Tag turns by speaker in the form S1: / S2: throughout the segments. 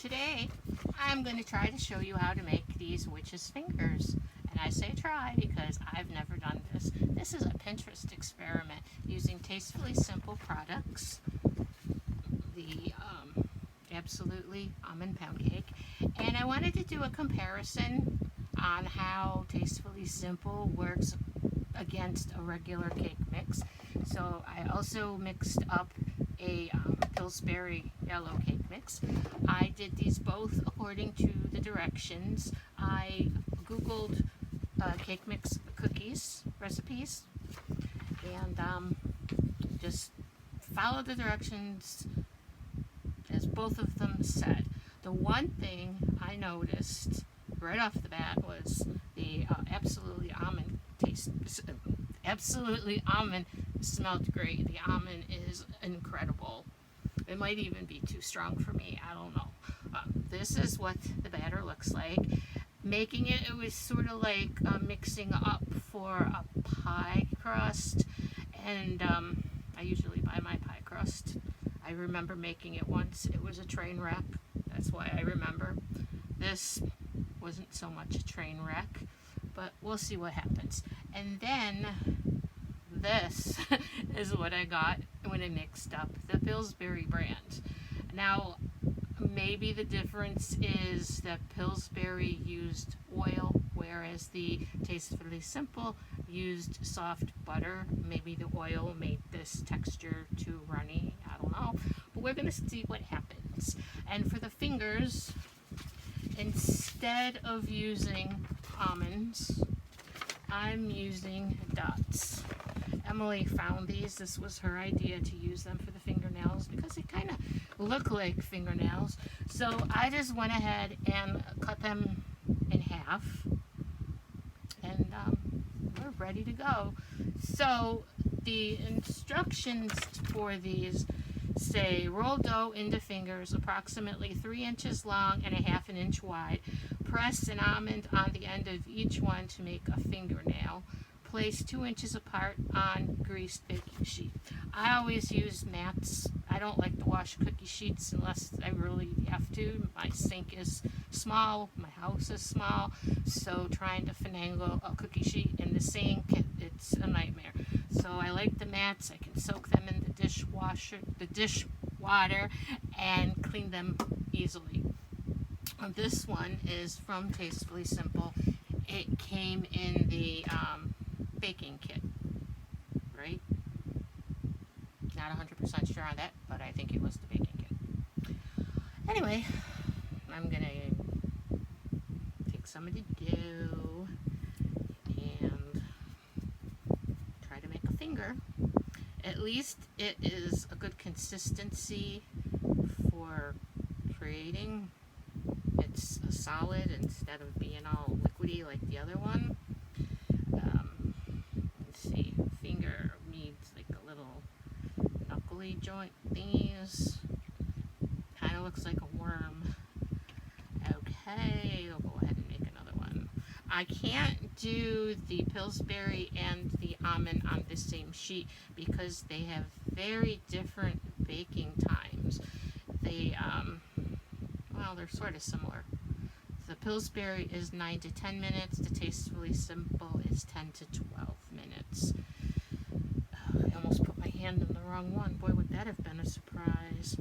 S1: today I'm going to try to show you how to make these witch's fingers. And I say try because I've never done this. This is a Pinterest experiment using Tastefully Simple products. The Absolutely Almond Pound Cake. And I wanted to do a comparison on how Tastefully Simple works against a regular cake mix. So I also mixed up a Pillsbury yellow cake mix. I did these both according to the directions. I googled cake mix cookies recipes and just followed the directions as both of them said. The one thing I noticed right off the bat was the Absolutely Almond taste. Absolutely Almond smelled great. The almond is incredible. It might even be too strong for me. I don't know. This is what the batter looks like. Making it, it was sort of like mixing up for a pie crust. And I usually buy my pie crust. I remember making it once. It was a train wreck. That's why I remember. This wasn't so much a train wreck, but we'll see what happens. And then this is what I got when I mixed up the Pillsbury brand. Now, maybe the difference is that Pillsbury used oil, whereas the Tastefully Simple used soft butter. Maybe the oil made this texture too runny. I don't know. But we're going to see what happens. And for the fingers, instead of using almonds, I'm using dots. Emily found these. This was her idea to use them for the fingernails because they kind of look like fingernails. So I just went ahead and cut them in half. And we're ready to go. So the instructions for these say roll dough into fingers approximately 3 inches long and 1/2 inch wide. Press an almond on the end of each one to make a fingernail. Place 2 inches apart on greased baking sheet. I always use mats. I don't like to wash cookie sheets unless I really have to. My sink is small, my house is small, so trying to finagle a cookie sheet in the sink, it's a nightmare. So I like the mats. I can soak them in the dish water, and clean them easily. This one is from Tastefully Simple. It came in the baking kit, right? Not 100% sure on that, but I think it was the baking kit. Anyway, I'm gonna take some of the dough and try to make a finger. At least it is a good consistency for creating. It's a solid instead of being all liquidy like the other one. Let's see, finger needs like a little knuckly joint thingies. Kind of looks like a worm. Okay, I'll go ahead and make another one. I can't do the Pillsbury and the almond on the same sheet because they have very different baking times. Well, they're sort of similar. The Pillsbury is 9 to 10 minutes. The Tastefully Simple is 10 to 12 minutes. I almost put my hand in the wrong one. Boy, would that have been a surprise.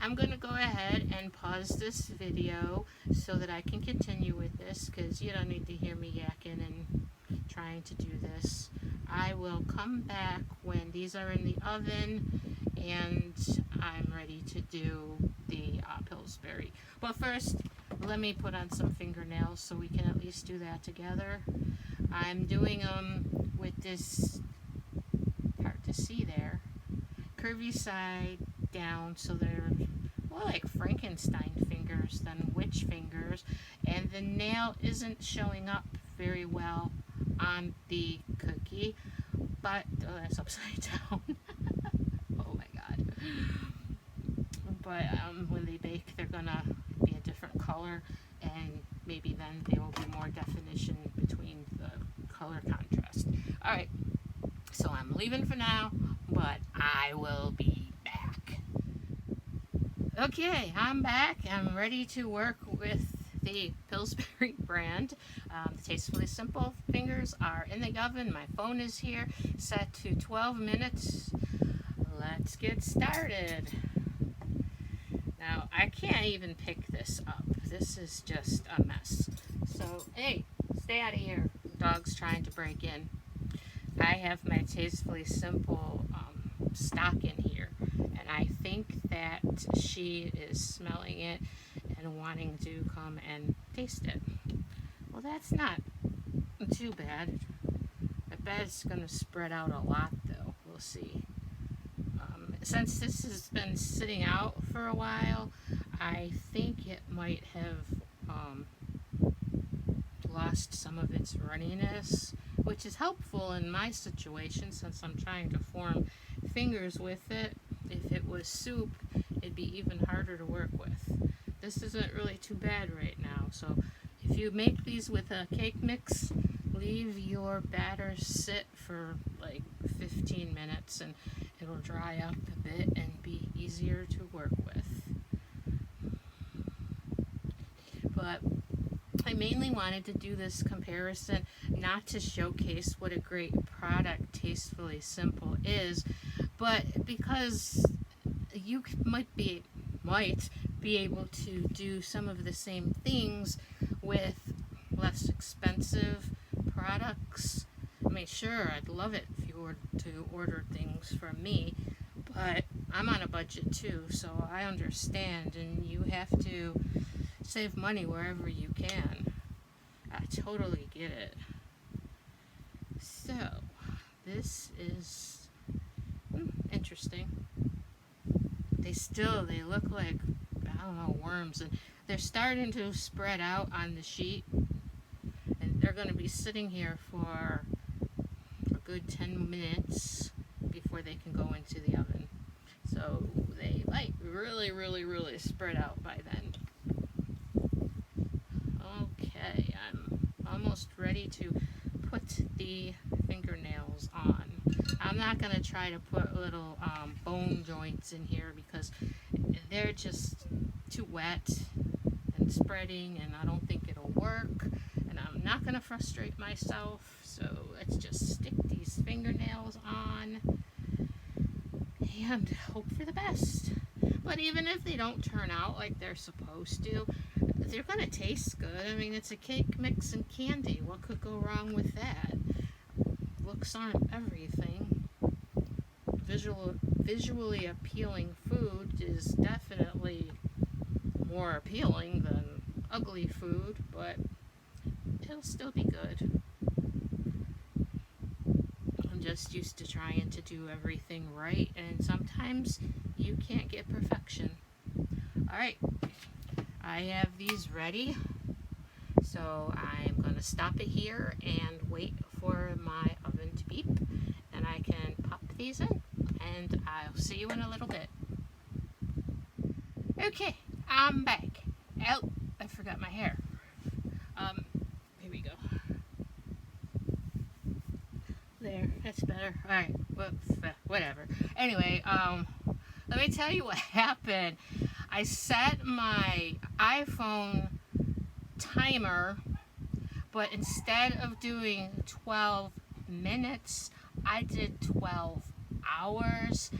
S1: I'm going to go ahead and pause this video so that I can continue with this because you don't need to hear me yakking and trying to do this. I will come back when these are in the oven and I'm ready to do the Pillsbury. But first, let me put on some fingernails so we can at least do that together. I'm doing them with this, hard to see there, curvy side down, so they're more like Frankenstein fingers than witch fingers, and the nail isn't showing up very well on the cookie, but that's upside down. Oh my god. But when they bake, they're gonna be a different color, and maybe then there will be more definition between the color contrast. Alright, so I'm leaving for now, but I will be back. Okay. Okay, I'm back. I'm ready to work with the Pillsbury brand. The Tastefully Simple fingers are in the oven. My phone is here, set to 12 minutes. Let's get started. Now, I can't even pick this up. This is just a mess. So, hey, stay out of here. Dog's trying to break in. I have my Tastefully Simple stock in here, and I think that she is smelling it and wanting to come and taste it. Well, that's not too bad. I bet it's going to spread out a lot, though. We'll see. Since this has been sitting out for a while, I think it might have lost some of its runniness, which is helpful in my situation since I'm trying to form fingers with it. If it was soup, it'd be even harder to work with. This isn't really too bad right now, so if you make these with a cake mix, leave your batter sit for like 15 minutes and it'll dry up a bit and be easier to work with. But I mainly wanted to do this comparison not to showcase what a great product Tastefully Simple is, but because you might be able to do some of the same things with less expensive products. I mean, sure, I'd love it if you were to order things from me, but I'm on a budget too, so I understand, and you have to save money wherever you can. I totally get it. So, this is interesting. They look like, I don't know, worms, and they're starting to spread out on the sheet, and they're going to be sitting here for a good 10 minutes before they can go into the oven. So they might really spread out by then. Okay, I'm almost ready to put the fingernails on. I'm not going to try to put little bone joints in here because they're just too wet and spreading, and I don't think it'll work, and I'm not going to frustrate myself, so let's just stick these fingernails on and hope for the best. But even if they don't turn out like they're supposed to, they're going to taste good. I mean, it's a cake mix and candy. What could go wrong with that? Looks aren't everything. Visually appealing food is definitely more appealing than ugly food, but it'll still be good. I'm just used to trying to do everything right, and sometimes you can't get perfection. Alright, I have these ready, so I'm going to stop it here and wait for my oven to beep, and I can pop these in, and I'll see you in a little bit. Okay, I'm back. Oh, I forgot my hair. Here we go. There, that's better. Alright, whatever. Anyway, let me tell you what happened. I set my iPhone timer, but instead of doing 12 minutes, I did 12 hours,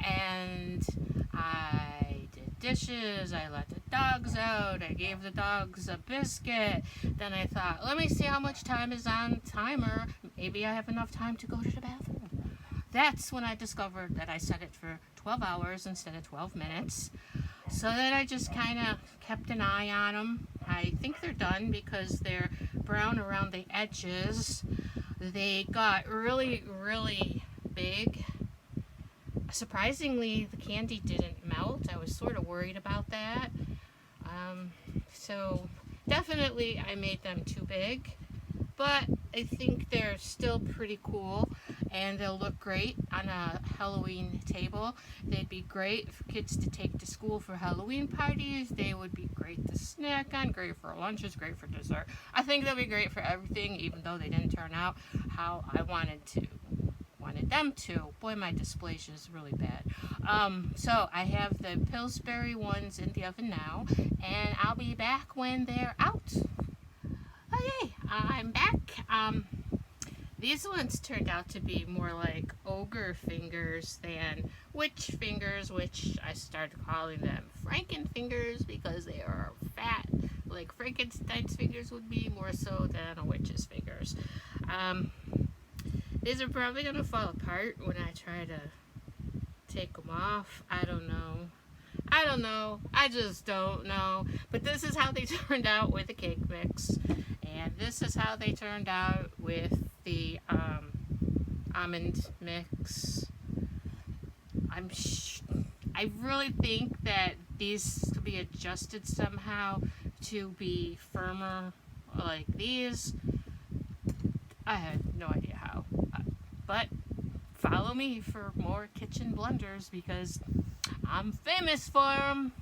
S1: and I did dishes, I let the dogs out, I gave the dogs a biscuit. Then I thought, let me see how much time is on timer. Maybe I have enough time to go to the bathroom. That's when I discovered that I set it for 12 hours instead of 12 minutes. So then I just kind of kept an eye on them. I think they're done because they're brown around the edges. They got really big. Surprisingly, the candy didn't melt. I was sort of worried about that. So definitely I made them too big, but I think they're still pretty cool, and they'll look great on a Halloween table. They'd be great for kids to take to school for Halloween parties. They would be great to snack on, great for lunches, great for dessert. I think they'll be great for everything, even though they didn't turn out how I wanted to. wanted them to. Boy, my displacement is really bad. So I have the Pillsbury ones in the oven now, and I'll be back when they're out. Okay, I'm back. These ones turned out to be more like ogre fingers than witch fingers, which I started calling them Franken fingers because they are fat, like Frankenstein's fingers would be, more so than a witch's fingers. These are probably going to fall apart when I try to take them off. I don't know. I just don't know. But this is how they turned out with the cake mix. And this is how they turned out with the almond mix. I really think that these could be adjusted somehow to be firmer like these. I have no idea how. But follow me for more kitchen blunders because I'm famous for them.